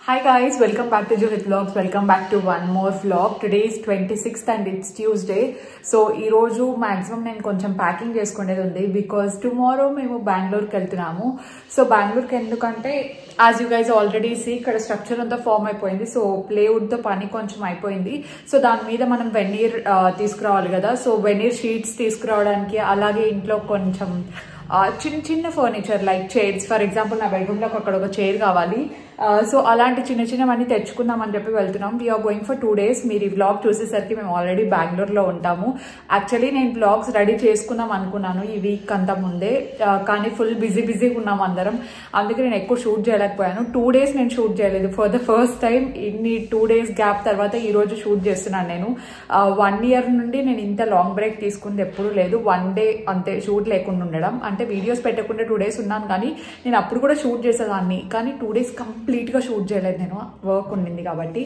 Hi guys, welcome back to Juhit Vlogs. Welcome back to one more vlog. Today is 26th and it's Tuesday. So ee roju maximum nenu koncham packing cheskonedi undi because tomorrow memu Bangalore ki veltunnamu. So Bangalore ki endukante as you guys already see ikkada structure anta form ayipoyindi. So plywood తో పని కొంచెం అయిపోయింది. So దాని మీద మనం veneer తీసుకురావాలి కదా. So veneer sheets తీసుకురావడానికి అలాగే ఇంట్లో కొంచెం చిన్న చిన్న furniture like chairs for example నా బెడ్రూమ్ లో అక్కడ ఒక చైర్ కావాలి. సో అలాంటి చిన్న చిన్నవన్నీ తెచ్చుకుందాం అని చెప్పి వెళ్తున్నాం. We are going for 2 days. మీరు ఈ వ్లాగ్ చూసేసరికి మేము ఆల్రెడీ బెంగళూరులో ఉంటాము. యాక్చువల్లీ నేను వ్లాగ్స్ రెడీ చేసుకుందాం అనుకున్నాను ఈ వీక్ అంతా ముందే, కానీ ఫుల్ బిజీగా ఉన్నాం అందరం. అందుకే నేను ఎక్కువ షూట్ చేయలేకపోయాను. 2 days నేను షూట్ చేయలేదు. ఫర్ ద ఫస్ట్ టైం ఇన్ని 2 days గ్యాప్ తర్వాత ఈ రోజు షూట్ చేస్తున్నాను. నేను 1 year నుండి నేను ఇంత లాంగ్ బ్రేక్ తీసుకుంది ఎప్పుడు లేదు. 1 day అంతే షూట్ లేకుండా ఉండడం, అంటే వీడియోస్ పెట్టకుండా 2 days ఉన్నాను. కానీ నేను అప్పుడు కూడా షూట్ చేసేదాన్ని, కానీ 2 days కంప్లీట్గా షూట్ చేయలేదు. నేను వర్క్ ఉండింది కాబట్టి.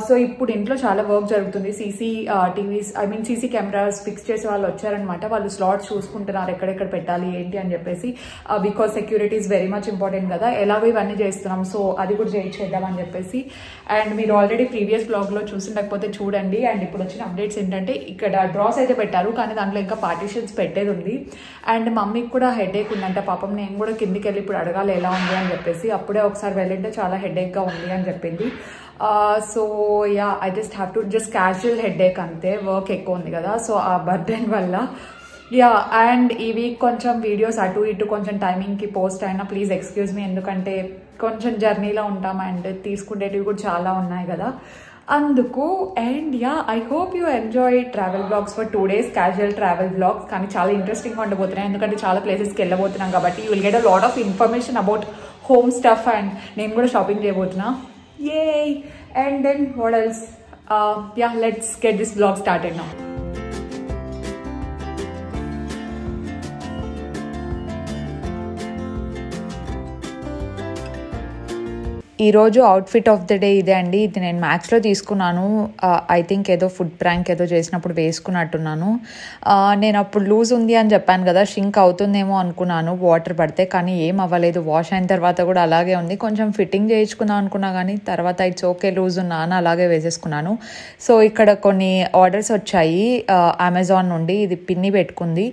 సో ఇప్పుడు ఇంట్లో చాలా వర్క్ జరుగుతుంది. సీసీ కెమెరాస్ ఫిక్స్ చేసే వాళ్ళు వచ్చారనమాట. వాళ్ళు స్లాట్స్ చూసుకుంటున్నారు ఎక్కడెక్కడ పెట్టాలి ఏంటి అని చెప్పేసి, because security is very much important కదా. ఎలాగో ఇవన్నీ చేస్తున్నాం, సో అది కూడా చేద్దాం అని చెప్పేసి. అండ్ మీరు ఆల్రెడీ ప్రీవియస్ బ్లాగ్లో చూసిండకపోతే చూడండి. అండ్ ఇప్పుడు వచ్చిన అప్డేట్స్ ఏంటంటే ఇక్కడ డ్రాస్ అయితే పెట్టారు, కానీ దాంట్లో ఇంకా పార్టీషన్స్ పెట్టేది ఉంది. అండ్ మమ్మీకి కూడా హెడేక్ ఉందంట పాపం. నేను కూడా కిందికి వెళ్ళి ఇప్పుడు అడగాలి ఎలా ఉంది అని చెప్పేసి. అప్పుడే ఒకసారి వెళ్ళింటే చాలా హెడేక్గా ఉంది అని చెప్పింది. So yeah, I just have to casual headache అంతే, వర్క్ ఎక్కువ ఉంది కదా. సో ఆ బర్డెన్ వల్ల యా. అండ్ ఈ వీక్ కొంచెం వీడియోస్ అటు ఇటు కొంచెం టైమింగ్కి పోస్ట్ అయినా ప్లీజ్ ఎక్స్క్యూజ్ మీ, ఎందుకంటే కొంచెం జర్నీలో ఉంటాం అండ్ తీసుకునేటివి కూడా చాలా ఉన్నాయి కదా అందుకు. And ya, I hope you enjoy travel blogs for 2 days, casual travel blogs. కానీ చాలా ఇంట్రెస్టింగ్గా ఉండబోతున్నాయి, ఎందుకంటే చాలా ప్లేసెస్కి వెళ్ళబోతున్నాం కాబట్టి you will get a lot of information about home stuff. And నేను కూడా షాపింగ్ చేయబోతున్నా. Uh and then what else, ya let's get this blog started now. ఈరోజు అవుట్ఫిట్ ఆఫ్ ద డే ఇదే అండి. ఇది నేను మ్యాక్స్లో తీసుకున్నాను. ఐ థింక్ ఏదో ఫుడ్ ప్రాంక్ ఏదో చేసినప్పుడు వేసుకున్నట్టున్నాను. నేను అప్పుడు లూజ్ ఉంది అని చెప్పాను కదా, షింక్ అవుతుందేమో అనుకున్నాను వాటర్ పడితే, కానీ ఏం అవ్వలేదు. వాష్ అయిన తర్వాత కూడా అలాగే ఉంది. కొంచెం ఫిట్టింగ్ చేయించుకుందాం అనుకున్నా, కానీ తర్వాత ఇట్స్ ఓకే లూజ్ ఉన్నా అని అలాగే వేసేసుకున్నాను. సో ఇక్కడ కొన్ని ఆర్డర్స్ వచ్చాయి అమెజాన్ నుండి. ఇది పిన్ని పెట్టుకుంది.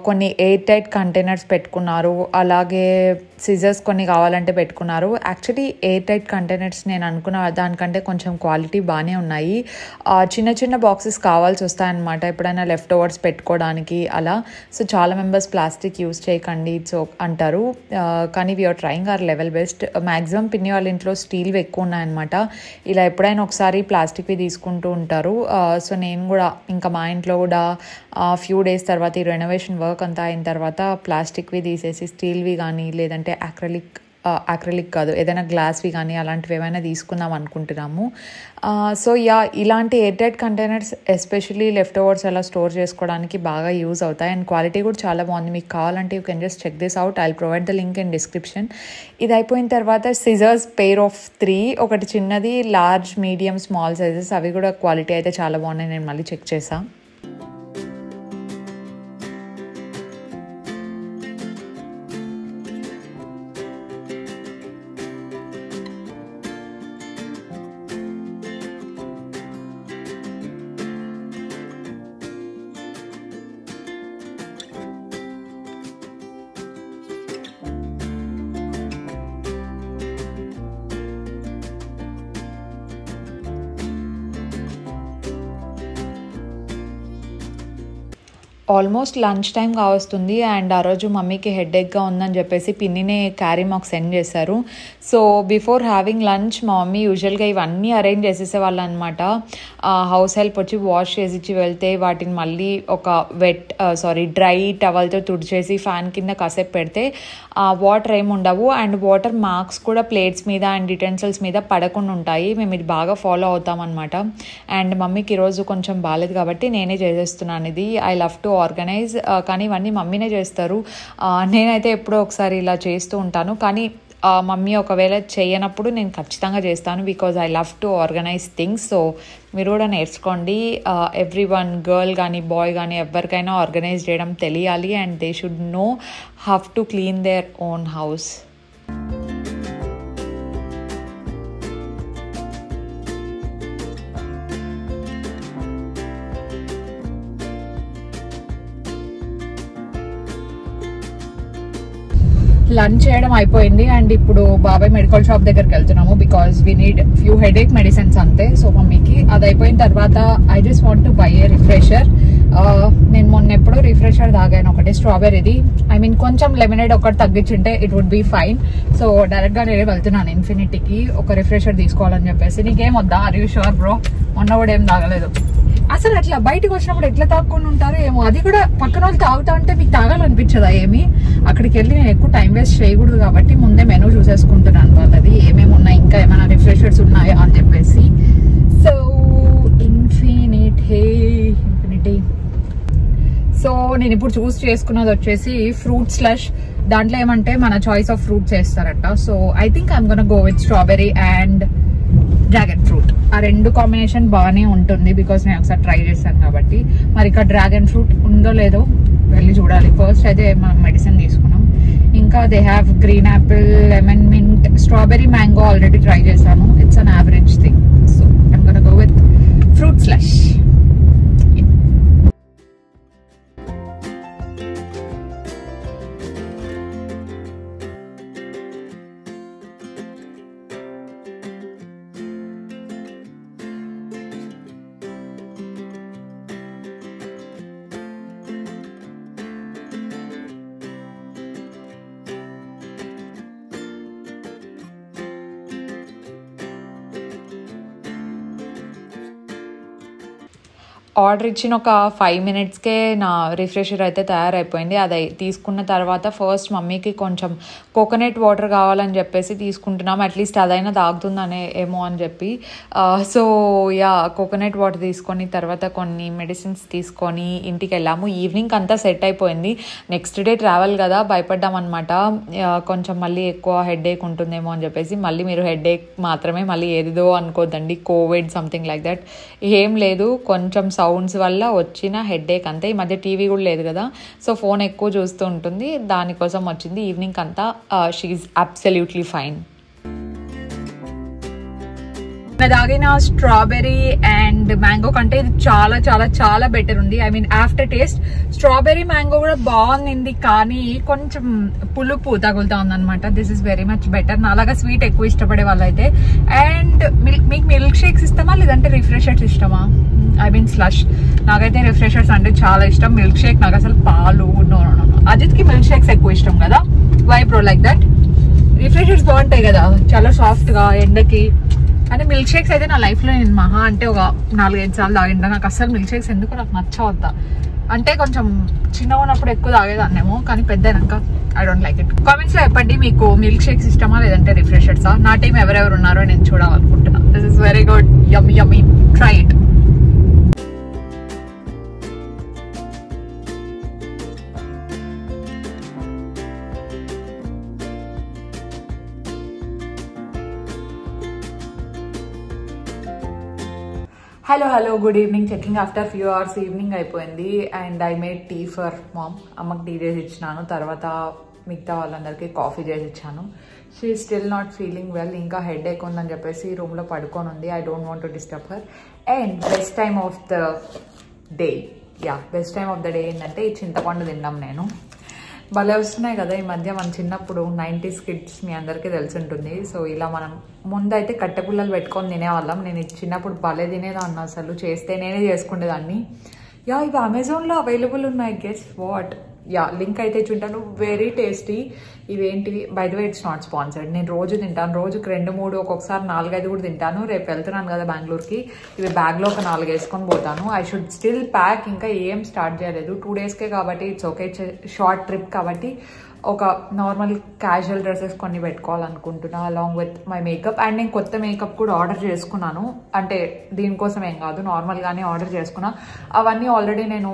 కొన్ని ఎయిర్ టైట్ కంటైనర్స్ పెట్టుకున్నారు, అలాగే సిజర్స్ కొన్ని కావాలంటే పెట్టుకున్నారు. యాక్చువల్లీ ఎయిర్ టైట్ కంటైనర్స్ నేను అనుకున్న దానికంటే కొంచెం క్వాలిటీ బాగానే ఉన్నాయి. చిన్న చిన్న బాక్సెస్ కావాల్సి వస్తాయన్నమాట ఎప్పుడైనా లెఫ్ట్ ఓవర్స్ పెట్టుకోవడానికి అలా. సో చాలా మెంబర్స్ ప్లాస్టిక్ యూస్ చేయకండి ఇట్స్ అంటారు, కానీ we are trying our level best. Maximum పిన్ని వాళ్ళ ఇంట్లో స్టీల్వి ఎక్కువ ఉన్నాయన్నమాట. ఇలా ఎప్పుడైనా ఒకసారి ప్లాస్టిక్వి తీసుకుంటూ ఉంటారు. సో నేను కూడా ఇంకా మా ఇంట్లో కూడా ఫ్యూ డేస్ తర్వాత ఈ రెనోవేషన్ వర్క్ అంతా అయిన తర్వాత ప్లాస్టిక్వి తీసేసి స్టీల్వి కానీ లేదంటే అక్రిలిక్ కాదు ఏదైనా గ్లాస్వి కానీ అలాంటివి ఏమైనా తీసుకుందాం అనుకుంటున్నాము. సో యా, ఇలాంటి air tight containers especially left overs అలా స్టోర్ చేసుకోవడానికి బాగా యూజ్ అవుతాయి. అండ్ క్వాలిటీ కూడా చాలా బాగుంది. మీకు కావాలంటే you can just check this out. I will provide the link in description. ఇది అయిపోయిన తర్వాత సిజర్స్ పెయిర్ ఆఫ్ 3, ఒకటి చిన్నది, లార్జ్, మీడియం, స్మాల్ సైజెస్. అవి కూడా క్వాలిటీ అయితే చాలా బాగున్నాయి. నేను మళ్ళీ చెక్ చేశాను. ఆల్మోస్ట్ లంచ్ టైం కావస్తుంది. అండ్ ఆ రోజు మమ్మీకి హెడేక్గా ఉందని చెప్పేసి పిన్నినే క్యారీ మాకు సెండ్ చేశారు. సో బిఫోర్ హ్యావింగ్ లంచ్ మా మమ్మీ యూజువల్గా ఇవన్నీ అరేంజ్ చేసేసేవాళ్ళు అనమాట. హౌస్ హెల్ప్ వచ్చి వాష్ చేసి వెళ్తే వాటిని మళ్ళీ ఒక డ్రై టవల్తో తుడిచేసి ఫ్యాన్ కింద కాసేపు పెడితే వాటర్ ఏమి ఉండవు. అండ్ వాటర్ మార్క్స్ కూడా ప్లేట్స్ మీద అండ్ యుటెన్సిల్స్ మీద పడకుండా ఉంటాయి. మేము ఇది బాగా ఫాలో అవుతాం అనమాట. అండ్ మమ్మీకి ఈరోజు కొంచెం బాగాలేదు కాబట్టి నేనే చేసేస్తున్నాను ఇది. ఐ లవ్ టు ఆర్గనైజ్, కానీ ఇవన్నీ మమ్మీనే చేస్తారు. నేనైతే ఎప్పుడో ఒకసారి ఇలా చేస్తూ ఉంటాను, కానీ మమ్మీ ఒకవేళ చేయనప్పుడు నేను ఖచ్చితంగా చేస్తాను because I love to organise things. So మీరు కూడా నేర్చుకోండి. ఎవ్రీ వన్, గర్ల్ కానీ బాయ్ కానీ ఎవరికైనా ఆర్గనైజ్ చేయడం తెలియాలి. And they should know how to clean their own house. Lunch చేయడం అయిపోయింది అండ్ ఇప్పుడు బాబాయ్ మెడికల్ షాప్ దగ్గరికి వెళ్తున్నాము because we need few headache medicines అంతే. సో మమ్మీకి అది అయిపోయిన తర్వాత I just want to buy A refresher. నేను మొన్న ఎప్పుడో రిఫ్రెషర్ తాగాను, ఒకటి స్ట్రాబెర్రీది. ఐ మీన్ కొంచెం లెమనేడ్ ఒకటి తగ్గించుంటే it would be fine. So direct గా నేనే వెళ్తున్నాను ఇన్ఫినిటీకి ఒక రిఫ్రెషర్ తీసుకోవాలని చెప్పేసి. నీకేం వద్దా? Are you sure bro? మొన్న కూడా ఏం తాగలేదు. అసలు అట్లా బయటకు వచ్చినప్పుడు ఎట్లా తాగుకొని ఉంటారో ఏమో. అది కూడా పక్కన వాళ్ళు తాగుతా ఉంటే మీకు తాగాలనిపించదా ఏమి? అక్కడికి వెళ్ళి నేను ఎక్కువ టైం వేస్ట్ చేయకూడదు కాబట్టి ముందే మెనూ చూసేసుకుంటున్నాను వాళ్ళది, ఏమేమి ఉన్నాయి, ఇంకా ఏమైనా రిఫ్రెషర్స్ ఉన్నాయా అని చెప్పేసి. So infinity. సో నేను ఇప్పుడు చూస్ చేసుకున్నది వచ్చేసి ఫ్రూట్ స్లష్. దాంట్లో ఏమంటే మన చాయిస్ ఆఫ్ ఫ్రూట్స్ వేస్తారట. So I think I'm gonna go with strawberry and dragon fruit. ఆ రెండు కాంబినేషన్ బాగానే ఉంటుంది బికాస్ నేను ఒకసారి ట్రై చేశాను కాబట్టి. మరి ఇక్కడ డ్రాగన్ ఫ్రూట్ ఉందో లేదో వెళ్ళి చూడాలి. ఫస్ట్ అయితే మనం మెడిసిన్ తీసుకున్నాం. ఇంకా they have green apple, lemon mint, strawberry, mango already try చేశాను. It's an average thing. So I'm gonna go with fruit slush. Order ఇచ్చిన ఒక 5 minutesకే నా రిఫ్రెషర్ అయితే తయారైపోయింది. అది తీసుకున్న తర్వాత ఫస్ట్ మమ్మీకి కొంచెం కోకోనట్ వాటర్ కావాలని చెప్పేసి తీసుకుంటున్నాం. అట్లీస్ట్ అదైనా తాగుతుందనే ఏమో అని చెప్పి. సో యా, కోకోనట్ వాటర్ తీసుకొని తర్వాత కొన్ని మెడిసిన్స్ తీసుకొని ఇంటికి వెళ్ళాము. ఈవినింగ్ అంతా సెట్ అయిపోయింది. నెక్స్ట్ డే ట్రావెల్ కదా, భయపడ్డాం అనమాట. కొంచెం మళ్ళీ ఎక్కువ హెడేక్ ఉంటుందేమో అని చెప్పేసి. మళ్ళీ మీరు హెడేక్ మాత్రమే, మళ్ళీ ఏదో అనుకోద్దండి, కోవిడ్ సంథింగ్ లైక్ దట్ ఏం లేదు. కొంచెం సౌండ్స్ వల్ల వచ్చిన హెడేక్ అంతే. ఈ మధ్య టీవీ కూడా లేదు కదా, సో ఫోన్ ఎక్కువ చూస్తూ ఉంటుంది, దానికోసం వచ్చింది. ఈవినింగ్ అంతా షీ ఈజ్ అబ్సల్యూట్లీ ఫైన్. తాగిన స్ట్రాబెర్రీ అండ్ మ్యాంగో కంటే ఇది చాలా చాలా చాలా బెటర్ ఉంది. I mean after taste strawberry mango కూడా బాగుంది, కానీ కొంచెం పులుపు తగులుతా ఉందన్నమాట. This is very much better. నాలాగా స్వీట్ ఎక్కువ ఇష్టపడే వాళ్ళైతే. అండ్ మీకు మిల్క్ షేక్స్ ఇష్టమా లేదంటే రిఫ్రెషర్స్ ఇష్టమా? I mean slush. నాకైతే రిఫ్రెషర్స్ అంటే చాలా ఇష్టం. మిల్క్ షేక్ నాకు అసలు పాలు నో. అజిత్కి మిల్క్ షేక్స్ ఎక్కువ ఇష్టం కదా, why bro like that? Refreshers బాగుంటాయి కదా, చాలా సాఫ్ట్ గా ఎండకి. అంటే మిల్క్ షేక్స్ అయితే నా లైఫ్ లో నేను మహా అంటే ఒక 4-5 సార్లు తాగింటా. నాకు అసలు మిల్క్ షేక్స్ ఎందుకు నాకు నచ్చవద్దా. అంటే కొంచెం చిన్నగా ఉన్నప్పుడు ఎక్కువ తాగేదాన్నేమో, కానీ పెద్దయినాక I don't like it. Comments లో చెప్పండి, మీకు మిల్క్ షేక్స్ ఇష్టమా లేదంటే రిఫ్రెషర్సా? నా టీం ఎవరెవరు ఉన్నారో నేను చూడాలనుకుంటున్నా. This is very good, yummy yummy, try it. Hello, good evening. Checking after few hours. Evening అయిపోయింది and I made tea for mom. అమ్మకి టీ చేసి ఇచ్చినాను, తర్వాత మిగతా వాళ్ళందరికీ కాఫీ చేసి ఇచ్చాను. She still not feeling well, ఇంకా హెడేక్ ఉందని చెప్పేసి రూమ్లో పడుకొని ఉంది. I don't want to disturb her. And best time of the day, best time of the day ఏంటంటే ఈ చింతపండు తిన్నాం. నేను భలే వస్తున్నాయి కదా ఈ మధ్య. మన చిన్నప్పుడు 90s కిడ్స్ మీ అందరికీ తెలిసి ఉంటుంది. సో ఇలా మనం ముందైతే కట్టెపుల్లలు పెట్టుకొని తినేవాళ్ళం. నేను చిన్నప్పుడు భలే తినేదాన్ని, అసలు చేస్తే నేనే చేసుకునేదాన్ని. ఇవి అమెజాన్లో అవైలబుల్ ఉన్నాయి. Guess what? లింక్ అయితే చూంటాను. Very tasty. ఇవేంటివి? By the way it's not sponsored. నేను రోజు తింటాను, రోజుకి 2-3, ఒక్కొక్కసారి 4-5 కూడా తింటాను. రేపు వెళ్తున్నాను కదా బెంగళూరుకి, ఇవి బ్యాగ్లో ఒక 4 వేసుకొని పోతాను. I should still pack. ఇంకా ఏం స్టార్ట్ చేయలేదు, 2 daysకే కాబట్టి ఇట్స్ ఓకే. షార్ట్ ట్రిప్ కాబట్టి ఒక నార్మల్ క్యాజువల్ డ్రెస్సెస్ కొన్ని పెట్టుకోవాలనుకుంటున్నా along with my makeup. And నేను కొత్త మేకప్ కూడా ఆర్డర్ చేసుకున్నాను. అంటే దీనికోసం ఏం కాదు, నార్మల్గానే ఆర్డర్ చేసుకున్నా. అవన్నీ ఆల్రెడీ నేను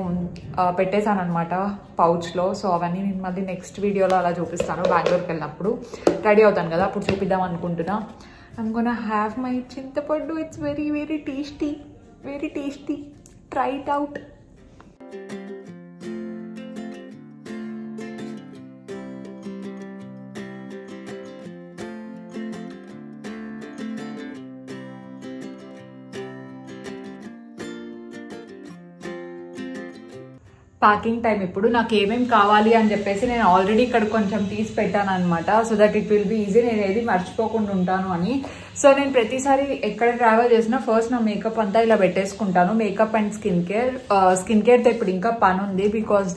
పెట్టేశాను అనమాట పౌచ్లో. సో అవన్నీ నేను మళ్ళీ నెక్స్ట్ వీడియోలో అలా చూపిస్తాను. బెంగళూరుకి వెళ్ళినప్పుడు రెడీ అవుతాను కదా, అప్పుడు చూపిద్దాం అనుకుంటున్నా. ఐమ్ గోనా హ్యావ్ మై చింతపండు. It's very very tasty, very tasty. Try it out. Packing time ఇప్పుడు నాకు ఏమేమి కావాలి అని చెప్పేసి నేను ఆల్రెడీ ఇక్కడ కొంచెం తీసి పెట్టాను అనమాట. So that it will be easy, నేను ఏది మర్చిపోకుండా ఉంటాను అని. సో నేను ప్రతిసారి ఎక్కడ ట్రావెల్ చేసినా ఫస్ట్ నా మేకప్ అంతా ఇలా పెట్టేసుకుంటాను. మేకప్ అండ్ స్కిన్ కేర్తో ఇప్పుడు ఇంకా పని ఉంది. బికాజ్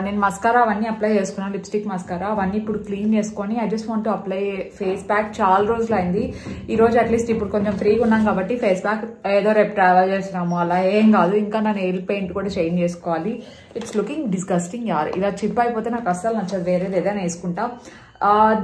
నేను మస్కారా అవన్నీ అప్లై చేసుకున్నాను, లిప్స్టిక్ మస్కారా అవన్నీ ఇప్పుడు క్లీన్ చేసుకొని I just want to apply face pack. చాలా రోజులు అయింది, ఈ రోజు అట్లీస్ట్ ఇప్పుడు కొంచెం ఫ్రీగా ఉన్నాం కాబట్టి ఫేస్ ప్యాక్ ఏదో రేపు ట్రావెల్ చేసినాము అలా ఏం కాదు. ఇంకా నా నెయిల్ పెయింట్ కూడా చేంజ్ చేసుకోవాలి. ఇట్స్ లుకింగ్ డిస్గస్టింగ్ యార్. ఇలా చిప్ అయిపోతే నాకు అస్సలు నచ్చదు, వేరేది ఏదైనా వేసుకుంటా.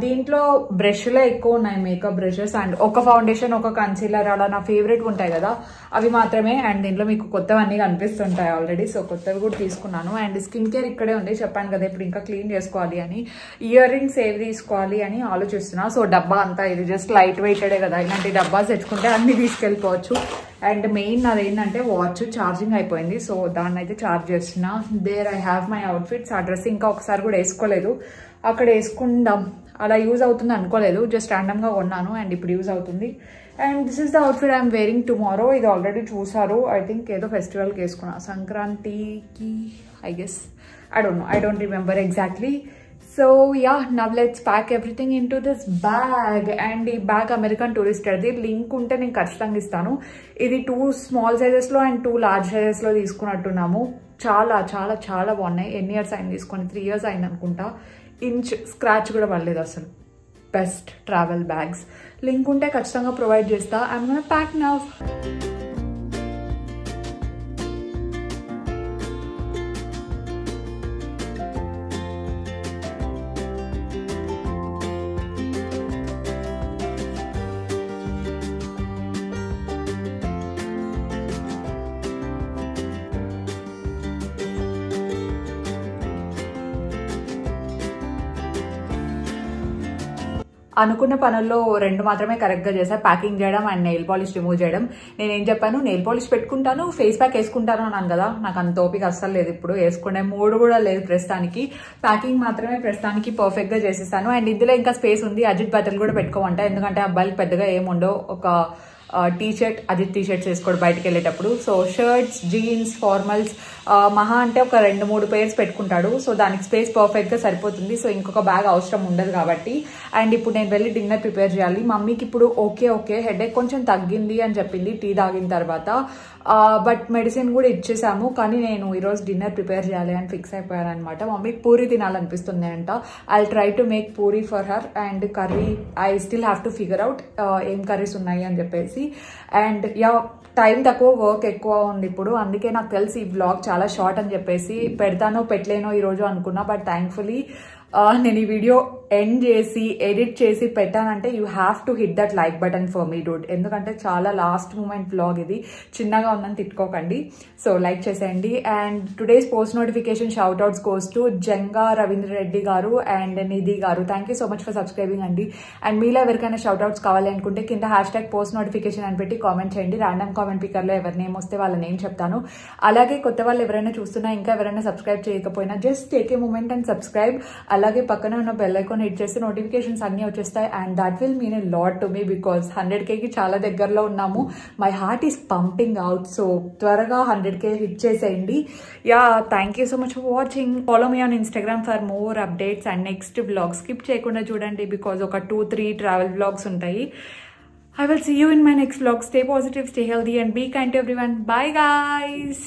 దీంట్లో బ్రష్లే ఎక్కువ ఉన్నాయి, మేకప్ బ్రషెస్ అండ్ ఒక ఫౌండేషన్ ఒక కన్సీలర్ అలా నా ఫేవరెట్ ఉంటాయి కదా అవి మాత్రమే. అండ్ దీంట్లో మీకు కొత్తవన్నీ కనిపిస్తుంటాయి ఆల్రెడీ, సో కొత్తవి కూడా తీసుకున్నాను. అండ్ స్కిన్ కేర్ ఇక్కడే ఉంది, చెప్పాను కదా ఇప్పుడు ఇంకా క్లీన్ చేసుకోవాలి అని. ఇయర్ రింగ్స్ ఏవి తీసుకోవాలి అని ఆలోచిస్తున్నా. సో డబ్బా అంతా ఇది జస్ట్ లైట్ వెయిటెడే కదా, ఇలాంటి డబ్బా తెచ్చుకుంటే అన్ని తీసుకెళ్ళిపోవచ్చు. అండ్ మెయిన్ నాది ఏంటంటే వాచ్ ఛార్జింగ్ అయిపోయింది, సో దాన్ని అయితే ఛార్జ్ చేస్తున్నా. There I have my outfits. ఆ డ్రెస్ ఇంకా ఒకసారి కూడా వేసుకోలేదు, అక్కడ వేసుకుందాం అలా యూజ్ అవుతుంది అనుకోలేదు, జస్ట్ ర్యాండమ్గా కొన్నాను అండ్ ఇప్పుడు యూజ్ అవుతుంది. And this is the outfit I'm wearing tomorrow. ఇది ఆల్రెడీ చూసారు, ఐ థింక్ ఏదో ఫెస్టివల్కి వేసుకున్నా, సంక్రాంతికి I guess, I don't remember exactly. So yeah, now let's pack everything in to this bag. And ఈ బ్యాగ్ అమెరికన్ టూరిస్టర్ది, లింక్ ఉంటే నేను ఖచ్చితంగా ఇస్తాను. ఇది 2 స్మాల్ సైజెస్లో అండ్ 2 లార్జ్ సైజెస్లో తీసుకున్నట్టున్నాము. చాలా చాలా చాలా బాగున్నాయి. ఎన్ని ఇయర్స్ అయింది తీసుకొని, 3 years అయింది అనుకుంటా. ఇంచ్ స్క్రాచ్ కూడా పడలేదు అసలు. Best travel bags. లింక్ ఉంటే ఖచ్చితంగా ప్రొవైడ్ చేస్తా. I'm gonna pack now. అనుకున్న పనుల్లో 2 మాత్రమే కరెక్ట్గా చేశా, ప్యాకింగ్ చేయడం అండ్ నెయిల్ పాలిష్ రిమూవ్ చేయడం. నేనేం చెప్పాను, నెయిల్ పాలిష్ పెట్టుకుంటాను, ఫేస్ ప్యాక్ వేసుకుంటాను అన్నాను కదా, నాకు అంత ఓపిక అస్సలు లేదు, ఇప్పుడు వేసుకునే మూడ్ కూడా లేదు ప్రస్తుతానికి. ప్యాకింగ్ మాత్రమే ప్రస్తుతానికి పర్ఫెక్ట్గా చేసేసాను. అండ్ ఇందులో ఇంకా స్పేస్ ఉంది, అజిత్ బట్టలు కూడా పెట్టుకోమంటా, ఎందుకంటే అబ్బాయిలకు పెద్దగా ఏముండవు. ఒక టీ-షర్ట్, అజిత్ టీ-షర్ట్స్ వేసుకోడు బయటకు వెళ్ళేటప్పుడు. సో షర్ట్స్, జీన్స్, ఫార్మల్స్ మహా అంటే ఒక 2-3 pairs పెట్టుకుంటాడు. సో దానికి స్పేస్ పర్ఫెక్ట్గా సరిపోతుంది. సో ఇంకొక బ్యాగ్ అవసరం ఉండదు కాబట్టి. అండ్ ఇప్పుడు నేను వెళ్ళి డిన్నర్ ప్రిపేర్ చేయాలి. మమ్మీకి ఇప్పుడు ఓకే హెడేక్ కొంచెం తగ్గింది అని చెప్పింది టీ తాగిన తర్వాత. బట్ మెడిసిన్ కూడా ఇచ్చేసాము, కానీ నేను ఈరోజు డిన్నర్ ప్రిపేర్ చేయాలి అని ఫిక్స్ అయిపోయాను అనమాట. మమ్మీకి పూరి తినాలనిపిస్తుంది అంట. I try to make puri for her. And curry I still have to figure out ఏం కర్రీస్ ఉన్నాయి అని చెప్పేసి. అండ్ యా, టైం తక్కువ, వర్క్ ఎక్కువ ఉంది ఇప్పుడు, అందుకే నాకు తెలిసి ఈ వ్లాగ్ చాలా షార్ట్ అని చెప్పేసి పెడతానో పెట్టలేనో ఈరోజు అనుకున్నా. బట్ థ్యాంక్ఫుల్లీ నేను ఈ వీడియో ఎండ్ చేసి ఎడిట్ చేసి పెట్టానంటే you have to hit that like button for me dude, ఎందుకంటే చాలా లాస్ట్ మూమెంట్ వ్లాగ్ ఇది, చిన్నగా ఉందని తిట్టుకోకండి. సో లైక్ చేసేయండి. And today's post notification shout outs goes to Janga Ravindra Reddy గారు అండ్ నిధి గారు. Thank you so much for subscribing అండి. అండ్ మీలో ఎవరికైనా షౌట్ అవుట్స్ కావాలి అనుకుంటే కింద #పోస్ట్ నోటిఫికేషన్ అని పెట్టి కామెంట్ చేయండి. ర్యాండమ్ కామెంట్ పికర్లో ఎవరి నేమ్ వస్తే వాళ్ళ నేమ్ చెప్తాను. అలాగే కొత్త వాళ్ళు ఎవరైనా చూస్తున్నా, ఇంకా ఎవరైనా సబ్స్క్రైబ్ చేయకపోయినా just take a moment and subscribe. అలాగే పక్కన ఉన్న బెల్ ఐకాన్ హిట్ చేస్తే నోటిఫికేషన్స్ అన్నీ వచ్చేస్తాయి. And that will mean a lot to me, because 100Kకి చాలా దగ్గరలో ఉన్నాము. My heart is pumping out. So త్వరగా 100K హిట్ చేసేయండి. Yeah, thank you so much for watching. Follow me on Instagram for more updates and next vlog skip చేయకుండా చూడండి, because ఒక 2-3 travel vlogs ఉంటాయి. I will see you in my next vlog. Stay positive, stay healthy and be kind to everyone. Bye guys.